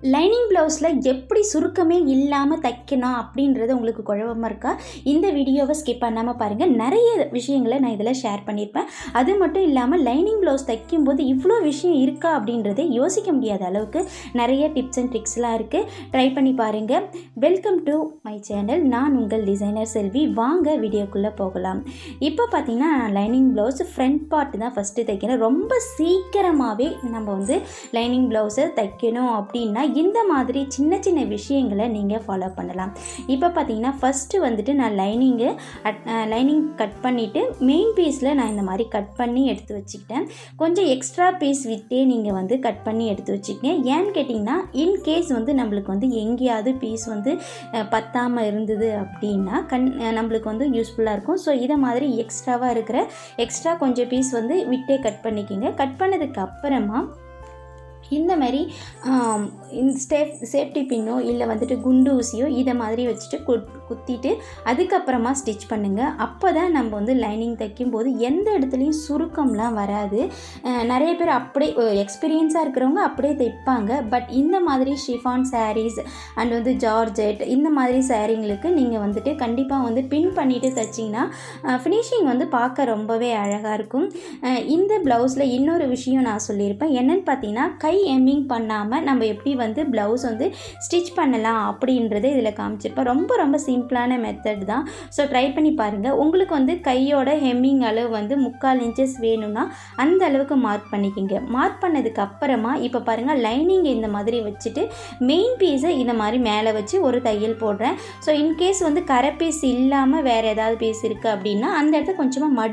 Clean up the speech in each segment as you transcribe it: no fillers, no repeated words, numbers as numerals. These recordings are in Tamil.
லைனிங் ப்ளவுஸில் எப்படி சுருக்கமே இல்லாமல் தைக்கணும் அப்படின்றது உங்களுக்கு குழப்பமாக இருக்கா? இந்த வீடியோவை ஸ்கிப் பண்ணாமல் பாருங்கள். நிறைய விஷயங்களை நான் இதில் ஷேர் பண்ணியிருப்பேன். அது மட்டும் இல்லாமல் லைனிங் ப்ளவுஸ் தைக்கும்போது இவ்வளோ விஷயம் இருக்கா அப்படின்றத யோசிக்க முடியாத அளவுக்கு நிறைய டிப்ஸ் அண்ட் ட்ரிக்ஸ்லாம் இருக்குது. ட்ரை பண்ணி பாருங்கள். Welcome to my channel. நான் உங்கள் டிசைனர் செல்வி. வாங்க வீடியோக்குள்ளே போகலாம். இப்போ பார்த்தீங்கன்னா லைனிங் ப்ளவுஸ் ஃப்ரண்ட் பார்ட் தான் ஃபஸ்ட்டு தைக்கணும். ரொம்ப சீக்கிரமாகவே நம்ம லைனிங் ப்ளவுஸை தைக்கணும் அப்படின்னா இந்த மாதிரி சின்ன சின்ன விஷயங்களை நீங்கள் ஃபாலோ பண்ணலாம். இப்போ பார்த்தீங்கன்னா ஃபஸ்ட்டு நான் லைனிங் கட் பண்ணிவிட்டு மெயின் பீஸில் நான் இந்த மாதிரி கட் பண்ணி எடுத்து வச்சுக்கிட்டேன். கொஞ்சம் எக்ஸ்ட்ரா பீஸ் விட்டே நீங்கள் கட் பண்ணி எடுத்து வச்சுக்கேன். ஏன்னு கேட்டிங்கன்னா இன்கேஸ் நம்மளுக்கு எங்கேயாவது பீஸ் பத்தாமல் இருந்தது அப்படின்னா நம்மளுக்கு யூஸ்ஃபுல்லாக இருக்கும். ஸோ இதை மாதிரி எக்ஸ்ட்ரா கொஞ்சம் பீஸ் விட்டே கட் பண்ணிக்கிங்க. கட் பண்ணதுக்கு அப்புறமா இந்த மாதிரி சேஃப்டி பின்னோ இல்லை குண்டு ஊசியோ இதை மாதிரி வச்சுட்டு குத்திட்டு அதுக்கப்புறமா ஸ்டிச் பண்ணுங்கள். அப்போ தான் நம்ம லைனிங் தைக்கும்போது எந்த இடத்துலையும் சுருக்கம்லாம் வராது. நிறைய பேர் அப்படியே எக்ஸ்பீரியன்ஸாக இருக்கிறவங்க அப்படியே தைப்பாங்க. பட் இந்த மாதிரி ஷிஃபான் சாரீஸ் அண்ட் ஜார்ஜெட் இந்த மாதிரி சாரீங்களுக்கு நீங்கள் கண்டிப்பாக பின் பண்ணிவிட்டு தைச்சிங்கன்னா ஃபினிஷிங் பார்க்க ரொம்பவே அழகாக இருக்கும். இந்த ப்ளவுஸில் இன்னொரு விஷயம் நான் சொல்லியிருப்பேன். என்னென்னு பார்த்தீங்கன்னா கை எம்மிங் பண்ணாமல் நம்ம எப்படி ப்ளவுஸ் ஸ்டிச் பண்ணலாம் அப்படின்றத இதில் காமிச்சிருப்பேன். ரொம்ப ரொம்ப சிம்பிளான மெத்தட் தான். ஸோ ட்ரை பண்ணி பாருங்கள். உங்களுக்கு கையோட ஹெம்மிங் அளவு 3/4 இன்ச்சஸ் வேணும்னா அந்த அளவுக்கு மார்க் பண்ணிக்கிங்க. மார்க் பண்ணதுக்கு அப்புறமா இப்போ பாருங்கள் லைனிங் இந்த மாதிரி வச்சுட்டு மெயின் பீஸை இந்த மாதிரி மேலே வச்சு ஒரு தையல் போடுறேன். ஸோ இன்கேஸ் கரை பீஸ் இல்லாமல் வேறு ஏதாவது பீஸ் இருக்குது அப்படின்னா அந்த இடத்த கொஞ்சமாக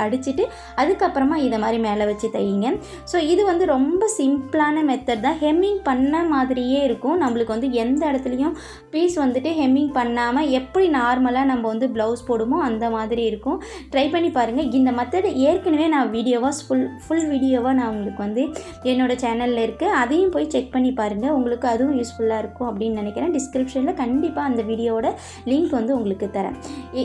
அடிச்சுட்டு அதுக்கப்புறமா இதை மாதிரி மேலே வச்சு தையுங்க. ஸோ இது ரொம்ப சிம்பிளான மெத்தட் தான். ஹெம்மிங் பண்ண மாதிரியே இருக்கும். நம்மளுக்கு எந்த இடத்துலையும் பீஸ் ஹெம்மிங் பண்ணாமல் எப்படி நார்மலாக நம்ம ப்ளவுஸ் போடுமோ அந்த மாதிரி இருக்கும். ட்ரை பண்ணி பாருங்கள். இந்த மெத்தட் ஏற்கனவே நான் வீடியோவாக ஃபுல் வீடியோவாக நான் உங்களுக்கு என்னோடய சேனலில் இருக்குது. அதையும் போய் செக் பண்ணி பாருங்கள். உங்களுக்கு அதுவும் யூஸ்ஃபுல்லாக இருக்கும் அப்படின்னு நினைக்கிறேன். டிஸ்கிரிப்ஷனில் கண்டிப்பாக அந்த வீடியோவோட லிங்க் உங்களுக்கு தரேன்.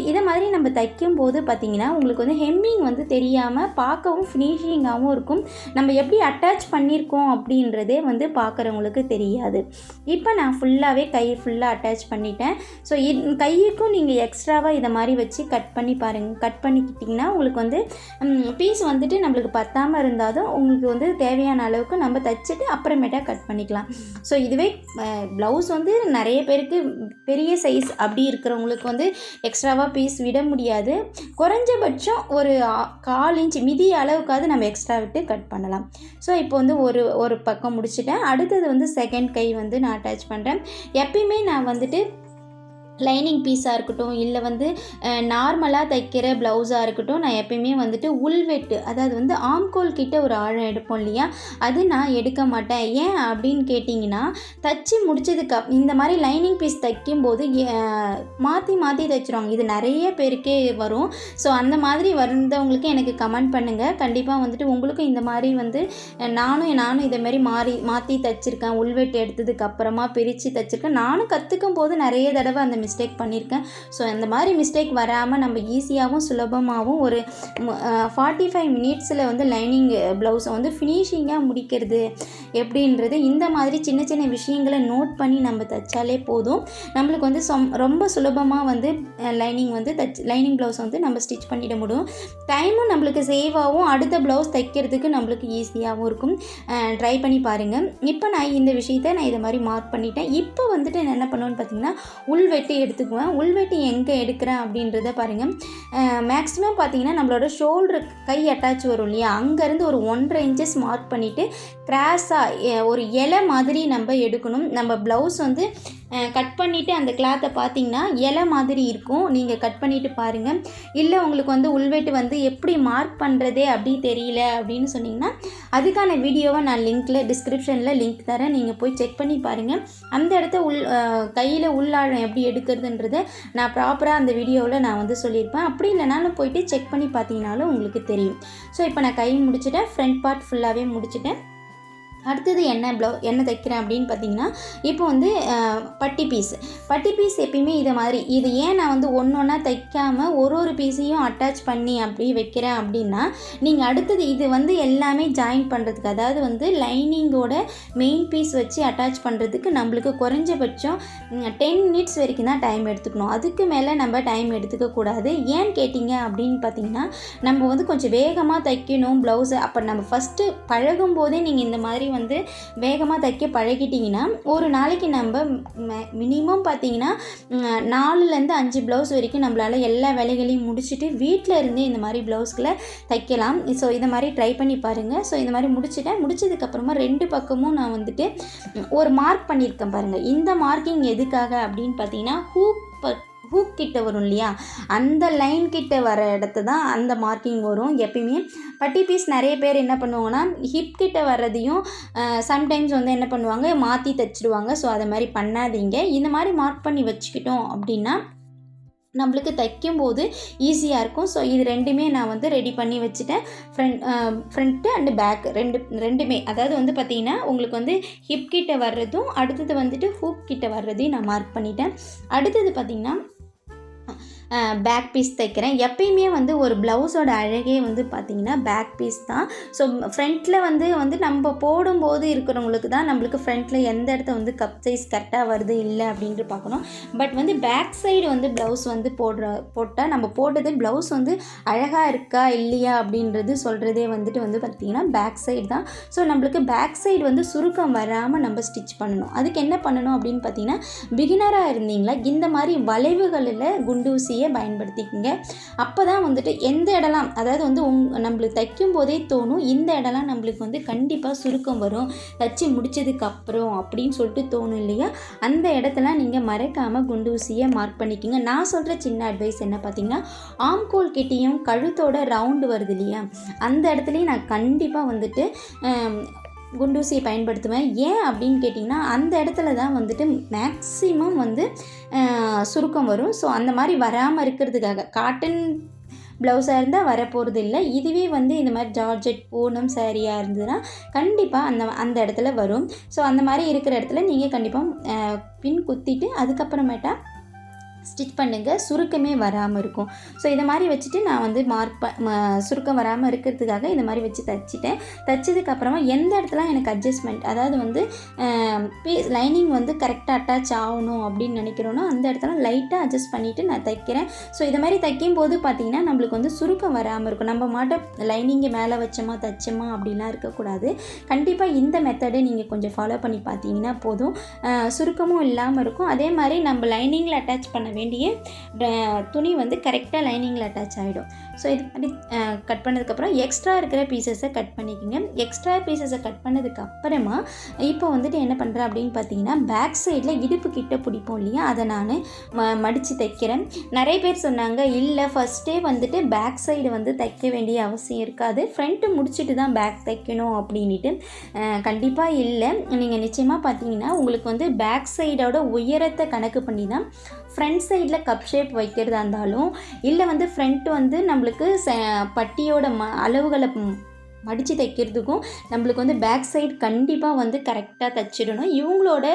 இதை மாதிரி நம்ம தைக்கும் போது பார்த்திங்கன்னா உங்களுக்கு ஹெம்மிங் தெரியாமல் பார்க்கவும் ஃபினிஷிங்காகவும் இருக்கும். நம்ம எப்படி அட்டாச் பண்ணியிருக்கோம் அப்படின்றதே பார்க்குறவங்களுக்கு தெரியாது. இப்போ நான் ஃபுல்லாகவே கை ஃபுல்லாக அட்டாச் பண்ணிட்டேன். ஸோ கையுக்கும் நீங்கள் எக்ஸ்ட்ராவாக இதை மாதிரி வச்சு கட் பண்ணி பாருங்கள். கட் பண்ணிக்கிட்டிங்கன்னா உங்களுக்கு பீஸ் நம்மளுக்கு பத்தாமல் இருந்தாலும் உங்களுக்கு தேவையான அளவுக்கு நம்ம தைச்சிட்டு அப்புறமேட்டா கட் பண்ணிக்கலாம். ஸோ இதுவே ப்ளவுஸ் நிறைய பேருக்கு பெரிய சைஸ் அப்படி இருக்கிறவங்களுக்கு எக்ஸ்ட்ராவாக பீஸ் விட முடியாது. குறைஞ்சபட்சம் ஒரு 1/4 இன்ச் மிதி அளவுக்காவது நம்ம எக்ஸ்ட்ரா விட்டு கட் பண்ணலாம். ஸோ இப்போ ஒரு பக்கம் முடிச்சிட்டேன். அடுத்தது செகண்ட் கை நான் அட்டாச் பண்ணுறேன். எப்பயுமே நான் லைனிங் பீஸாக இருக்கட்டும் இல்லை நார்மலாக தைக்கிற ப்ளவுஸாக இருக்கட்டும் நான் எப்பயுமே உள்வெட்டு அதாவது ஆம்கோல் கிட்ட ஒரு ஆழம் எடுப்போம் இல்லையா, அது நான் எடுக்க மாட்டேன். ஏன் அப்படின்னு கேட்டிங்கன்னா தைச்சி முடிச்சதுக்கு இந்த மாதிரி லைனிங் பீஸ் தைக்கும்போது மாற்றி தைச்சிருவாங்க. இது நிறைய பேருக்கே வரும். ஸோ அந்த மாதிரி வந்தவங்களுக்கு எனக்கு கமெண்ட் பண்ணுங்கள். கண்டிப்பாக உங்களுக்கும் இந்த மாதிரி நானும் இதை மாதிரி மாற்றி தைச்சிருக்கேன். உள்வெட்டு எடுத்ததுக்கு அப்புறமா பிரித்து தைச்சிருக்கேன். நானும் கற்றுக்கும் போது நிறைய தடவை அந்த மிஸ்டேக் பண்ணியிருக்கேன். ஸோ அந்த மாதிரி மிஸ்டேக் வராமல் நம்ம ஈஸியாகவும் சுலபமாகவும் ஒரு 45 மினிட்ஸில் லைனிங் ப்ளவுஸை ஃபினிஷிங்காக முடிக்கிறது எப்படின்றது இந்த மாதிரி சின்ன சின்ன விஷயங்களை நோட் பண்ணி நம்ம தைச்சாலே போதும். நம்மளுக்கு ரொம்ப சுலபமாக லைனிங் ப்ளவுஸ் நம்ம ஸ்டிச் பண்ணிட முடியும். டைமும் நம்மளுக்கு சேவ் ஆகும். அடுத்த ப்ளவுஸ் தைக்கிறதுக்கு நம்மளுக்கு ஈஸியாகவும் இருக்கும். ட்ரை பண்ணி பாருங்கள். இப்போ நான் இந்த விஷயத்தை இதை மாதிரி மார்க் பண்ணிட்டேன். இப்போ நான் என்ன பண்ணுவேன்னு பார்த்தீங்கன்னா உள்வெட்டு எடுத்துக்குவேன். உள்வெட்டு எங்கே எடுக்கிறேன் அப்படின்றத பாருங்கள். மேக்ஸிமம் பார்த்தீங்கன்னா நம்மளோட ஷோல்டர் கை அட்டாச் வரும் இல்லையா, அங்கேருந்து ஒரு 1.5 இன்ச்சஸ் மார்க் பண்ணிவிட்டு கிராஸாக ஒரு இலை மாதிரி நம்ம எடுக்கணும். நம்ம ப்ளவுஸ் கட் பண்ணிவிட்டு அந்த கிளாத்தை பார்த்தீங்கன்னா இலை மாதிரி இருக்கும். நீங்கள் கட் பண்ணிவிட்டு பாருங்கள். இல்லை உங்களுக்கு உள்வெட்டு எப்படி மார்க் பண்ணுறதே அப்படி தெரியல அப்படின்னு சொன்னிங்கன்னா அதுக்கான வீடியோவை நான் டிஸ்கிரிப்ஷனில் லிங்க் தரேன். நீங்கள் போய் செக் பண்ணி பாருங்கள். அந்த இடத்த கையில் உள்ளாழம் எப்படி எடுக்கிறதுன்றதை நான் ப்ராப்பராக அந்த வீடியோவில் நான் சொல்லியிருப்பேன். அப்படி இல்லைனாலும் போயிட்டு செக் பண்ணி பார்த்தீங்கனாலும் உங்களுக்கு தெரியும். ஸோ இப்போ நான் கை முடிச்சுட்டேன். ஃப்ரண்ட் பார்ட் ஃபுல்லாகவே முடிச்சுட்டேன். அடுத்தது என்ன தைக்கிறேன் அப்படின்னு பார்த்தீங்கன்னா, இப்போ வந்து பட்டி பீஸ் எப்பயுமே இதை மாதிரி இது ஏன் நான் வந்து ஒன்றா தைக்காமல் ஒரு பீஸையும் அட்டாச் பண்ணி அப்படி வைக்கிறேன் அப்படின்னா, நீங்கள் அடுத்தது இது வந்து எல்லாமே ஜாயின் பண்ணுறதுக்கு, அதாவது வந்து லைனிங்கோட மெயின் பீஸ் வச்சு அட்டாச் பண்ணுறதுக்கு நம்மளுக்கு குறைஞ்சபட்சம் 10 மினிட்ஸ் வரைக்கும் தான் டைம் எடுத்துக்கணும். அதுக்கு மேலே நம்ம டைம் எடுத்துக்கக்கூடாது. ஏன்னு கேட்டிங்க அப்படின்னு பார்த்தீங்கன்னா, நம்ம வந்து கொஞ்சம் வேகமாக தைக்கணும் ப்ளவுஸை. அப்போ நம்ம ஃபஸ்ட்டு பழகும் போதே நீங்கள் இந்த மாதிரி வந்து வேகமாக தைக்க பழகிட்டிங்கன்னா, ஒரு நாளைக்கு நம்ம மினிமம் பார்த்தீங்கன்னா 4லேருந்து 5 ப்ளவுஸ் வரைக்கும் நம்மளால் எல்லா வேலைகளையும் முடிச்சுட்டு வீட்டில் இருந்தே இந்த மாதிரி ப்ளவுஸ்களை தைக்கலாம். ஸோ இதை மாதிரி ட்ரை பண்ணி பாருங்கள். ஸோ இந்த மாதிரி முடிச்சதுக்கப்புறமா 2 பக்கமும் நான் வந்துட்டு ஒரு மார்க் பண்ணியிருக்கேன் பாருங்கள். இந்த மார்க்கிங் எதுக்காக அப்படின்னு பார்த்தீங்கன்னா, ஹூக் கிட்ட வரும் இல்லையா, அந்த லைன் கிட்ட வர இடத்து தான் அந்த மார்க்கிங் வரும். எப்பயுமே பட்டி பீஸ் நிறைய பேர் என்ன பண்ணுவாங்கன்னா, ஹிப் கிட்ட வர்றதையும் சம்டைம்ஸ் வந்து என்ன பண்ணுவாங்க, மாற்றி தைச்சிடுவாங்க. ஸோ அதை மாதிரி பண்ணாதீங்க. இந்த மாதிரி மார்க் பண்ணி வச்சுக்கிட்டோம் அப்படின்னா நம்மளுக்கு தைக்கும்போது ஈஸியாக இருக்கும். ஸோ இது ரெண்டுமே நான் வந்து ரெடி பண்ணி வச்சுட்டேன். ஃப்ரண்ட்டு அண்டு பேக் ரெண்டுமே, அதாவது வந்து பார்த்திங்கன்னா உங்களுக்கு வந்து ஹிப் கிட்ட வர்றதும் அடுத்தது வந்துட்டு ஹூக் கிட்ட வர்றதையும் நான் மார்க் பண்ணிட்டேன். அடுத்தது பார்த்திங்கன்னா பேக் பீஸ் தைக்கிறேன். எப்பயுமே வந்து ஒரு ப்ளவுஸோட அழகே வந்து பார்த்திங்கன்னா பேக் பீஸ் தான். ஸோ ஃப்ரண்ட்டில் வந்து நம்ம போடும்போது இருக்கிறவங்களுக்கு தான் நம்மளுக்கு ஃப்ரண்ட்டில் எந்த இடத்த வந்து கப் சைஸ் கரெக்டாக வருது இல்லை அப்படின்ட்டு பார்க்கணும். பட் வந்து பேக் சைடு வந்து ப்ளவுஸ் வந்து போட்டால் நம்ம போட்டது ப்ளவுஸ் வந்து அழகாக இருக்கா இல்லையா அப்படின்றது சொல்கிறதே வந்துட்டு பார்த்திங்கன்னா பேக் சைடு தான். ஸோ நம்மளுக்கு பேக் சைடு வந்து சுருக்கம் வராமல் நம்ம ஸ்டிச் பண்ணணும். அதுக்கு என்ன பண்ணணும் அப்படின்னு பார்த்தீங்கன்னா, பிகினராக இருந்தீங்களா இந்த மாதிரி வளைவுகளில் குண்டூசி பயன்படுத்திக்கங்க. அப்போ தான் வந்துட்டு எந்த இடம்லாம், அதாவது வந்து நம்மளுக்கு தைக்கும் போதே தோணும் இந்த இடம்லாம் நம்மளுக்கு வந்து கண்டிப்பாக சுருக்கம் வரும் தைச்சி முடிச்சதுக்கு அப்புறம் அப்படின்னு சொல்லிட்டு தோணும் இல்லையா, அந்த இடத்தெல்லாம் நீங்கள் மறக்காமல் குண்டூசியை மார்க் பண்ணிக்கோங்க. நான் சொல்கிற சின்ன அட்வைஸ் என்ன பார்த்தீங்கன்னா, ஆம்கோல் கிட்டேயும் கழுத்தோட ரவுண்டு வருது இல்லையா, அந்த இடத்துலையும் நான் கண்டிப்பாக வந்துட்டு குண்டூசியை பயன்படுத்துவேன். ஏன் அப்படின்னு கேட்டிங்கன்னா, அந்த இடத்துல தான் வந்துட்டு மேக்ஸிமம் வந்து சுருக்கம் வரும். ஸோ அந்த மாதிரி வராமல் இருக்கிறதுக்காக காட்டன் ப்ளவுஸாக இருந்தால் வரப்போகிறது இல்லை. இதுவே வந்து இந்த மாதிரி ஜார்ஜெட் பூனம் சாரியாக இருந்ததுன்னா கண்டிப்பாக அந்த இடத்துல வரும். ஸோ அந்த மாதிரி இருக்கிற இடத்துல நீங்கள் கண்டிப்பாக பின் குத்திட்டு அதுக்கப்புறமேட்டா ஸ்டிச் பண்ணுங்கள், சுருக்கமே வராமல் இருக்கும். ஸோ இதை மாதிரி வச்சுட்டு நான் வந்து சுருக்கம் வராமல் இருக்கிறதுக்காக இந்த மாதிரி வச்சு தைச்சதுக்கப்புறமா எந்த இடத்துல எனக்கு அட்ஜஸ்ட்மெண்ட், அதாவது வந்து லைனிங் வந்து கரெக்டாக அட்டாச் ஆகணும் அப்படின்னு நினைக்கிறோன்னா அந்த இடத்துல லைட்டாக அட்ஜஸ்ட் பண்ணிவிட்டு நான் தைக்கிறேன். ஸோ இதை மாதிரி தைக்கும் போது பார்த்திங்கன்னா நம்மளுக்கு வந்து சுருக்கம் வராமல் இருக்கும். நம்ம மாட்டம் லைனிங்கை மேலே வச்சோமா தைச்சோமா அப்படிலாம் இருக்கக்கூடாது. கண்டிப்பாக இந்த மெத்தடை நீங்கள் கொஞ்சம் ஃபாலோ பண்ணி பார்த்தீங்கன்னா போதும், சுருக்கமும் இல்லாமல் இருக்கும். அதே மாதிரி நம்ம லைனிங்கில் அட்டாச் பண்ண வேண்டிய துணி வந்து கரெக்டாக லைனிங்கில் அட்டாச் ஆகிடும். ஸோ இது பண்ணி கட் பண்ணதுக்கப்புறம் எக்ஸ்ட்ரா இருக்கிற பீசஸை கட் பண்ணிக்கோங்க. எக்ஸ்ட்ரா பீசஸை கட் பண்ணதுக்கப்புறமா இப்போ வந்துட்டு என்ன பண்ணுறேன் அப்படின்னு பார்த்தீங்கன்னா, பேக் சைடில் இடுப்பு கிட்ட பிடிப்போம் இல்லையா, அதை நான் மடித்து தைக்கிறேன். நிறைய பேர் சொன்னாங்க இல்லை ஃபஸ்ட்டே வந்துட்டு பேக் சைடு வந்து தைக்க வேண்டிய அவசியம் இருக்காது, ஃப்ரண்ட்டு முடிச்சுட்டு தான் பேக் தைக்கணும் அப்படின்ட்டு. கண்டிப்பாக இல்லை. நீங்கள் நிச்சயமாக பார்த்தீங்கன்னா உங்களுக்கு வந்து பேக் சைடோட உயரத்தை கணக்கு பண்ணி தான் ஃப்ரண்ட் சைடில் கப் ஷேப் வைக்கிறதா இருந்தாலும் இல்லை வந்து ஃப்ரண்ட் வந்து நம்மளுக்கு பட்டியோட அளவுகளை மடித்து தைக்கிறதுக்கும் நம்மளுக்கு வந்து பேக் சைடு கண்டிப்பாக வந்து கரெக்டாக தைச்சிடணும். இவங்களோட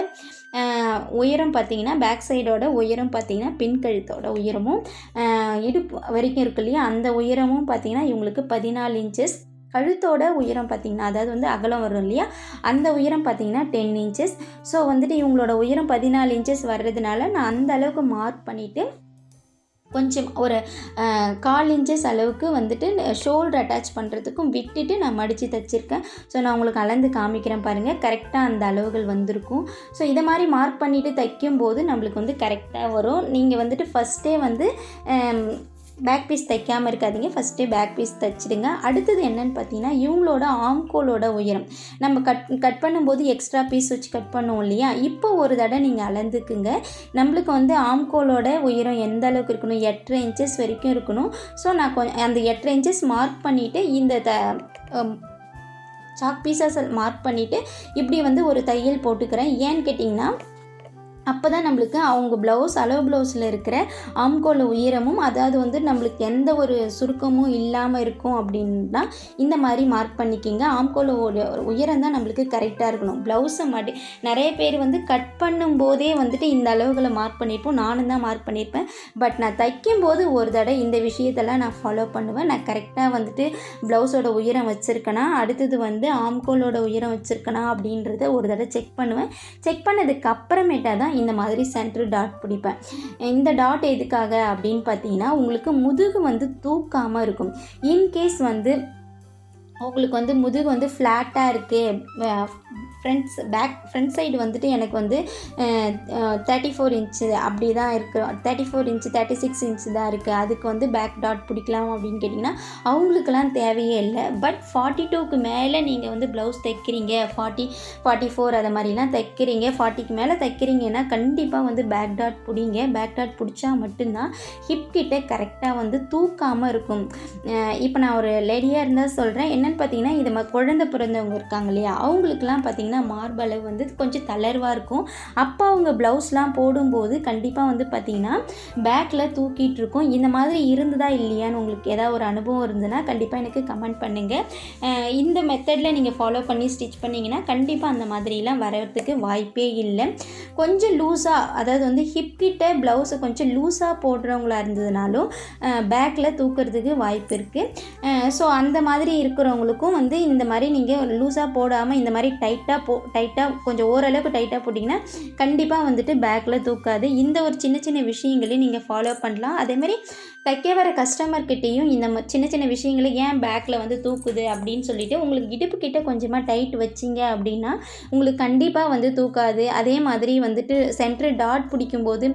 உயரம் பார்த்திங்கன்னா, பேக் சைடோட உயரம் பார்த்திங்கன்னா பின்கழுத்தோட உயரமும் இடுப்பு வரைக்கும் இருக்கு இல்லையா, அந்த உயரமும் பார்த்திங்கன்னா இவங்களுக்கு 14 இன்ச்சஸ். கழுத்தோட உயரம் பார்த்திங்கன்னா, அதாவது வந்து அகலம் வரும் இல்லையா, அந்த உயரம் பார்த்திங்கன்னா 10 இன்ச்சஸ். ஸோ வந்துட்டு இவங்களோட உயரம் 14 இன்ச்சஸ் வர்றதுனால நான் அந்த அளவுக்கு மார்க் பண்ணிவிட்டு கொஞ்சம் ஒரு 1/4 இன்ச்சஸ் அளவுக்கு வந்துட்டு ஷோல்டர் அட்டாச் பண்ணுறதுக்கும் விட்டுட்டு நான் மடித்து தைச்சிருக்கேன். ஸோ நான் உங்களுக்கு அளந்து காமிக்கிறேன் பாருங்கள், கரெக்டாக அந்த அளவுகள் வந்திருக்கும். ஸோ இதை மாதிரி மார்க் பண்ணிவிட்டு தைக்கும்போது நம்மளுக்கு வந்து கரெக்டாக வரும். நீங்கள் வந்துட்டு ஃபஸ்ட்டே வந்து பேக் பீஸ் தைக்காமல் இருக்காதீங்க, ஃபஸ்ட்டே பேக் பீஸ் தைச்சிடுங்க. அடுத்தது என்னென்னு பார்த்தீங்கன்னா, இவங்களோட ஆம்கோலோட உயரம் நம்ம கட் பண்ணும்போது எக்ஸ்ட்ரா பீஸ் வச்சு கட் பண்ணுவோம் இல்லையா, இப்போ ஒரு தடவை நீங்கள் அளந்துக்குங்க. நம்மளுக்கு வந்து ஆம்கோலோட உயரம் எந்த அளவுக்கு இருக்கணும், 8.5 இன்ச்சஸ் வரைக்கும் இருக்கணும். ஸோ நான் அந்த 8.5 இன்ச்சஸ் மார்க் பண்ணிவிட்டு இந்த சாக் பீஸஸ் மார்க் பண்ணிவிட்டு இப்படி வந்து ஒரு தையல் போட்டுக்கிறேன். ஏன்னு கேட்டிங்கன்னா, அப்போ தான் நம்மளுக்கு அவங்க ப்ளவுஸ் அளவு ப்ளவுஸில் இருக்கிற ஆம்கோல் உயரமும் அதாவது வந்து நம்மளுக்கு எந்த ஒரு சுருக்கமும் இல்லாமல் இருக்கும் அப்படின்னா இந்த மாதிரி மார்க் பண்ணிக்கிங்க. ஆம்கோல் உயரம் தான் நம்மளுக்கு கரெக்டாக இருக்கணும். ப்ளவுஸை நிறைய பேர் வந்து கட் பண்ணும்போதே வந்துட்டு இந்த அளவுகளை மார்க் பண்ணியிருப்போம். நானும் தான் மார்க் பண்ணியிருப்பேன். பட் நான் தைக்கும்போது ஒரு தடவை இந்த விஷயத்தெல்லாம் நான் ஃபாலோ பண்ணுவேன். நான் கரெக்டாக வந்துட்டு ப்ளவுஸோட உயரம் வச்சுருக்கேனா, அடுத்தது வந்து ஆம்கோலோட உயரம் வச்சுருக்கேனா அப்படின்றத ஒரு தடவை செக் பண்ணுவேன். செக் பண்ணதுக்கு அப்புறமேட்டா தான் இந்த மாதிரி சென்டர் டாட் பிடிப்பேன். இந்த டாட் எதுக்காக அப்படின்னு பார்த்தீங்கன்னா, உங்களுக்கு முதுகு வந்து தூக்காமல் இருக்கும். இன்கேஸ் வந்து உங்களுக்கு வந்து முதுகு வந்து ஃப்ளாட்டாக இருக்குது, ஃப்ரண்ட் சைடு வந்துட்டு எனக்கு வந்து 34 இன்ச்சு அப்படி தான் இருக்குது, 34 இன்ச்சு 36 இன்ச்சு தான் இருக்குது, அதுக்கு வந்து பேக் டாட் பிடிக்கலாம் அப்படின்னு கேட்டிங்கன்னா அவங்களுக்கெல்லாம் தேவையே இல்லை. பட் 42க்கு மேலே நீங்கள் வந்து ப்ளவுஸ் தைக்கிறீங்க, 40 44 அதை மாதிரிலாம் தைக்கிறீங்க, 40க்கு மேலே தைக்கிறீங்கன்னா கண்டிப்பாக வந்து பேக் டாட் பிடிங்க. பேக் டாட் பிடிச்சா மட்டும்தான் ஹிப் கிட்ட கரெக்டாக வந்து தூக்காமல் இருக்கும். இப்போ நான் ஒரு லேடியாக இருந்தால் சொல்கிறேன், என்னென்னு பார்த்தீங்கன்னா இது குழந்தை பிறந்தவங்க இருக்காங்க இல்லையா, அவங்களுக்குலாம் பார்த்தீங்கன்னா மார்பளவு வந்து கொஞ்சம் தளர்வாக இருக்கும். அப்போ அவங்க ப்ளவுஸ்லாம் போடும்போது கண்டிப்பாக வந்து பார்த்திங்கன்னா பேக்கில் தூக்கிட்டு இருக்கும். இந்த மாதிரி இருந்ததா இல்லையான்னு உங்களுக்கு ஏதாவது ஒரு அனுபவம் இருந்ததுன்னா கண்டிப்பாக எனக்கு கமெண்ட் பண்ணுங்கள். இந்த மெத்தடில் நீங்கள் ஃபாலோ பண்ணி ஸ்டிச் பண்ணிங்கன்னா கண்டிப்பாக அந்த மாதிரிலாம் வரதுக்கு வாய்ப்பே இல்லை. கொஞ்சம் லூஸாக, அதாவது வந்து ஹிப் கிட்ட ப்ளவுஸை கொஞ்சம் லூஸாக போடுறவங்களா இருந்ததுனாலும் பேக்கில் தூக்கிறதுக்கு வாய்ப்பு இருக்குது. ஸோ அந்த மாதிரி இருக்கிறவங்களுக்கும் வந்து இந்த மாதிரி நீங்கள் லூஸாக போடாமல் இந்த மாதிரி டைட்டாக கொஞ்சம் ஓரளவுக்கு டைட்டாக போட்டிங்கன்னா கண்டிப்பாக வந்துட்டு பேக்கில் தூக்காது. இந்த ஒரு சின்ன சின்ன விஷயங்களையும் நீங்கள் ஃபாலோ பண்ணலாம். அதேமாதிரி தைக்க வர கஸ்டமர்கிட்டையும் இந்த சின்ன சின்ன விஷயங்களை ஏன் பேக்கில் வந்து தூக்குது அப்படின்னு சொல்லிவிட்டு உங்களுக்கு இடுப்பு கிட்ட கொஞ்சமாக டைட் வச்சிங்க அப்படின்னா உங்களுக்கு கண்டிப்பாக வந்து தூக்காது. அதே மாதிரி வந்துட்டு சென்டர் டாட் பிடிக்கும்போது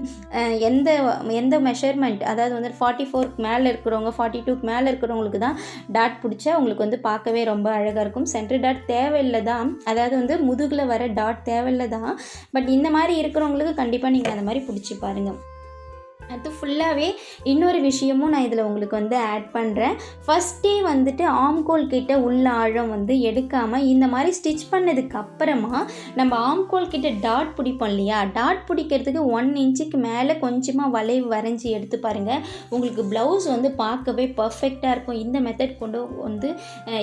எந்த மெஷர்மெண்ட், அதாவது வந்து 44க்கு மேலே இருக்கிறவங்க 42க்கு மேலே இருக்கிறவங்களுக்கு தான் டாட் பிடிச்சா உங்களுக்கு வந்து பார்க்கவே ரொம்ப அழகாக இருக்கும். சென்டர் டாட் தேவையில்லை தான், அதாவது வந்து முதுகில் வர டாட் தேவையில்லை தான். பட் இந்த மாதிரி இருக்கிறவங்களுக்கு கண்டிப்பாக நீங்கள் அந்த மாதிரி பிடிச்சி பாருங்கள். அது ஃபுல்லாகவே இன்னொரு விஷயமும் நான் இதில் உங்களுக்கு வந்து ஆட் பண்ணுறேன். ஃபஸ்ட்டே வந்துட்டு ஆம்கோல் கிட்ட உள்ள ஆழம் வந்து எடுக்காமல் இந்த மாதிரி ஸ்டிச் பண்ணதுக்கு அப்புறமா நம்ம ஆம்கோல் கிட்ட டாட் பிடிப்போம் இல்லையா, டாட் பிடிக்கிறதுக்கு 1 இன்ச்சுக்கு மேலே கொஞ்சமாக வளைவு வரைஞ்சி எடுத்து பாருங்கள். உங்களுக்கு ப்ளவுஸ் வந்து பார்க்கவே பர்ஃபெக்டாக இருக்கும். இந்த மெத்தட் கொண்டு வந்து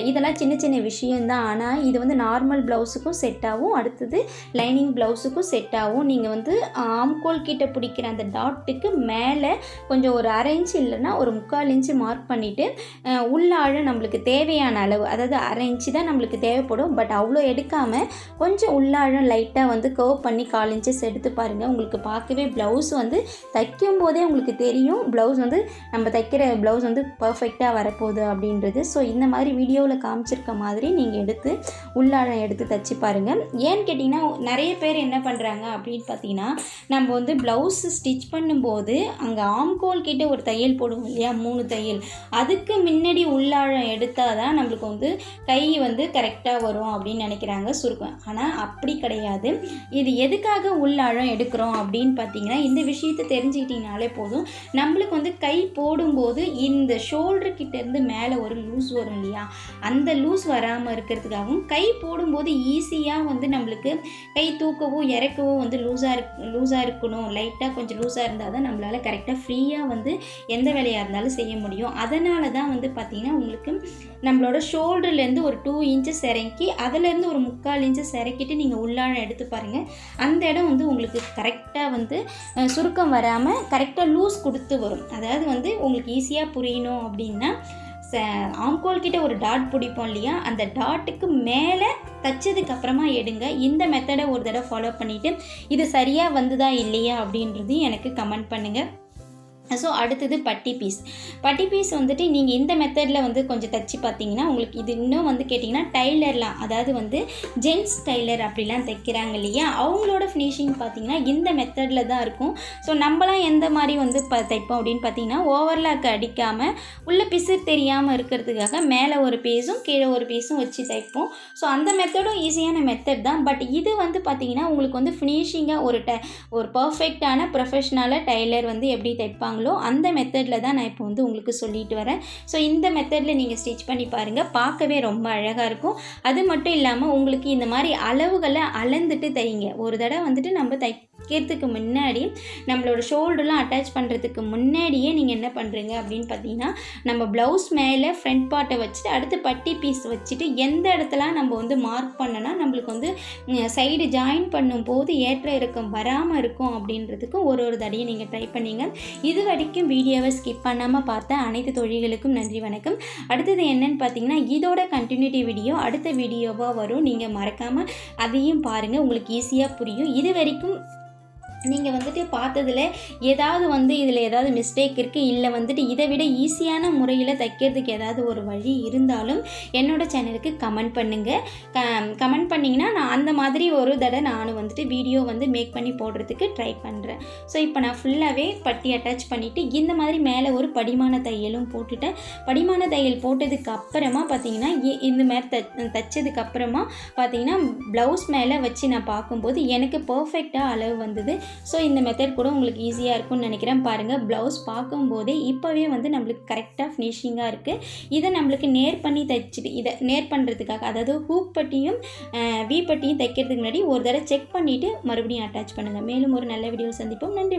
இதெல்லாம் சின்ன சின்ன விஷயந்தான், ஆனால் இது வந்து நார்மல் ப்ளவுஸுக்கும் செட் ஆகும், அடுத்தது லைனிங் ப்ளவுஸுக்கும் செட் ஆகும். நீங்கள் வந்து ஆம்கோல் கிட்ட பிடிக்கிற அந்த டாட்டுக்கு மேலே கொஞ்சம் ஒரு 1/2 இன்ச்சு இல்லைன்னா ஒரு 3/4 இன்ச்சு மார்க் பண்ணிவிட்டு உள்ளாழம் நம்மளுக்கு தேவையான அளவு, அதாவது 1/2 இன்ச்சு தான் நம்மளுக்கு தேவைப்படும். பட் அவ்வளோ எடுக்காமல் கொஞ்சம் உள்ளாழம் லைட்டாக வந்து கர்வ் பண்ணி 1/4 இன்ச்சஸ் எடுத்து பாருங்கள். உங்களுக்கு பார்க்கவே ப்ளவுஸ் வந்து தைக்கும் போதே உங்களுக்கு தெரியும் ப்ளவுஸ் வந்து நம்ம தைக்கிற ப்ளவுஸ் வந்து பர்ஃபெக்டாக வரப்போகுது அப்படின்றது. ஸோ இந்த மாதிரி வீடியோவில் காமிச்சிருக்க மாதிரி நீங்கள் எடுத்து உள்ளாழம் எடுத்து தைச்சி பாருங்கள். ஏன்னு கேட்டிங்கன்னா நிறைய பேர் என்ன பண்ணுறாங்க அப்படின்னு பார்த்தீங்கன்னா, நம்ம வந்து ப்ளவுஸ் ஸ்டிச் பண்ணும்போது அங்கே ஆம்கோல் கிட்ட ஒரு தையல் போடுவோம் இல்லையா, 3 தையல், அதுக்கு முன்னாடி உள்ளாழம் எடுத்தால் தான் நம்மளுக்கு வந்து கை வந்து கரெக்டாக வரும் அப்படின்னு நினைக்கிறாங்க சுருக்கம். ஆனால் அப்படி கிடையாது. இது எதுக்காக உள்ளாழம் எடுக்கிறோம் அப்படின்னு பார்த்தீங்கன்னா, இந்த விஷயத்தை தெரிஞ்சுக்கிட்டிங்கனாலே போதும். நம்மளுக்கு வந்து கை போடும்போது இந்த ஷோல்டர் கிட்டேருந்து மேலே ஒரு லூஸ் வரும் இல்லையா, அந்த லூஸ் வராமல் இருக்கிறதுக்காகவும், கை போடும்போது ஈஸியாக வந்து நம்மளுக்கு கை தூக்கவோ இறக்கவோ வந்து லூஸாக இருக்கணும், லைட்டாக கொஞ்சம் லூஸாக இருந்தால் தான் நம்மளால் கரெக்டாக ஃப்ரீயாக வந்து எந்த வேலையாக இருந்தாலும் செய்ய முடியும். அதனால தான் வந்து பார்த்திங்கன்னா உங்களுக்கு நம்மளோட ஷோல்டர்லேருந்து ஒரு 2 இன்ச்சஸ் இறக்கி அதிலேருந்து ஒரு 3/4 இன்ச்சஸ் இறக்கிட்டு நீங்கள் உள்ளாழம் எடுத்து பாருங்கள். அந்த இடம் வந்து உங்களுக்கு கரெக்டாக வந்து சுருக்கம் வராமல் கரெக்டாக லூஸ் கொடுத்து வரும். அதாவது வந்து உங்களுக்கு ஈஸியாக புரியணும் அப்படின்னா, ஆம்கோல் கிட்ட ஒரு டாட் பிடிப்போம் இல்லையா, அந்த டாட்டுக்கு மேலே தைச்சதுக்கு அப்புறமா எடுங்க. இந்த மெத்தடை ஒரு தடவை ஃபாலோ பண்ணிவிட்டு இது சரியாக வந்ததா இல்லையா அப்படின்றது எனக்கு கமெண்ட் பண்ணுங்கள். ஸோ அடுத்தது பட்டி பீஸ் வந்துட்டு நீங்கள் இந்த மெத்தடில் வந்து கொஞ்சம் தைச்சி பார்த்தீங்கன்னா உங்களுக்கு இது இன்னும் வந்து கேட்டிங்கன்னா டைலர்லாம், அதாவது வந்து ஜென்ட்ஸ் டைலர் அப்படிலாம் தைக்கிறாங்க இல்லையா, அவங்களோட ஃபினிஷிங் பார்த்தீங்கன்னா இந்த மெத்தடில் தான் இருக்கும். ஸோ நம்மளாம் எந்த மாதிரி வந்து தைப்போம் அப்படின்னு பார்த்தீங்கன்னா, ஓவர்லாக் அடிக்காமல் உள்ள பிசுறு தெரியாமல் இருக்கிறதுக்காக மேலே ஒரு பீஸும் கீழே ஒரு பீஸும் வச்சு தைப்போம். ஸோ அந்த மெத்தடும் ஈஸியான மெத்தட் தான். பட் இது வந்து பார்த்திங்கன்னா உங்களுக்கு வந்து ஃபினிஷிங்காக ஒரு பர்ஃபெக்டான ப்ரொஃபஷ்னலாக டைலர் வந்து எப்படி தைப்பாங்க அந்த மெத்தடில் தான் நான் இப்போ வந்து உங்களுக்கு சொல்லிட்டு வரேன். ஸோ இந்த மெத்தடில் நீங்கள் ஸ்டிச் பண்ணி பாருங்கள், பார்க்கவே ரொம்ப அழகாக இருக்கும். அது மட்டும் இல்லாமல் உங்களுக்கு இந்த மாதிரி அளவுகளை அளந்துட்டு தைங்க. ஒரு தடவை வந்துட்டு நம்ம தைக்க தைக்கிறதுக்கு முன்னாடி நம்மளோட ஷோல்டர்லாம் அட்டாச் பண்ணுறதுக்கு முன்னாடியே நீங்கள் என்ன பண்ணுறீங்க அப்படின்னு பார்த்தீங்கன்னா, நம்ம ப்ளவுஸ் மேலே ஃப்ரண்ட் பார்ட்டை வச்சுட்டு அடுத்து பட்டி பீஸ் வச்சுட்டு எந்த இடத்துல நம்ம வந்து மார்க் பண்ணனா நம்மளுக்கு வந்து சைடு ஜாயின் பண்ணும்போது ஏற்ற இறக்கம் வராமல் இருக்கும் அப்படின்றதுக்கு ஒரு தடையை நீங்கள் ட்ரை பண்ணிங்க. இது வரைக்கும் வீடியோவை ஸ்கிப் பண்ணாமல் பார்த்த அனைத்து தோழிகளுக்கும் நன்றி, வணக்கம். அடுத்தது என்னன்னு பார்த்தீங்கன்னா, இதோட கண்டினியூட்டி வீடியோ அடுத்த வீடியோவாக வரும். நீங்கள் மறக்காமல் அதையும் பாருங்கள், உங்களுக்கு ஈஸியாக புரியும். இது வரைக்கும் நீங்கள் வந்துட்டு பார்த்ததில் ஏதாவது வந்து இதில் ஏதாவது மிஸ்டேக் இருக்குது, இல்லை வந்துட்டு இதை விட ஈஸியான முறையில் தைக்கிறதுக்கு ஏதாவது ஒரு வழி இருந்தாலும் என்னோடய சேனலுக்கு கமெண்ட் பண்ணுங்கள். கமெண்ட் பண்ணிங்கன்னா நான் அந்த மாதிரி ஒரு தடவை நானும் வந்துட்டு வீடியோ வந்து மேக் பண்ணி போடுறதுக்கு ட்ரை பண்ணுறேன். ஸோ இப்போ நான் ஃபுல்லாகவே பட்டி அட்டாச் பண்ணிவிட்டு இந்த மாதிரி மேலே ஒரு படிமான தையலும் போட்டுட்டேன். படிமான தையல் போட்டதுக்கு அப்புறமா பார்த்தீங்கன்னா இந்த மாதிரி தைச்சதுக்கப்புறமா பார்த்தீங்கன்னா ப்ளவுஸ் மேலே வச்சு நான் பார்க்கும்போது எனக்கு பர்ஃபெக்டாக அளவு வந்தது. ஸோ இந்த மெத்தட் கூட உங்களுக்கு ஈஸியாக இருக்கும்னு நினைக்கிறேன். பாருங்கள், ப்ளவுஸ் பார்க்கும்போதே இப்போவே வந்து நம்மளுக்கு கரெக்டாக ஃபினிஷிங்காக இருக்குது. இதை நம்மளுக்கு நேர் பண்ணி தைச்சிட்டு இதை நேர் பண்ணுறதுக்காக, அதாவது ஹூக் பட்டியும் வி பட்டியும் தைக்கிறதுக்கு முன்னாடி ஒரு தடவை செக் பண்ணிவிட்டு மறுபடியும் அட்டாச் பண்ணுங்கள். மேலும் ஒரு நல்ல வீடியோ சந்திப்போம். நன்றி.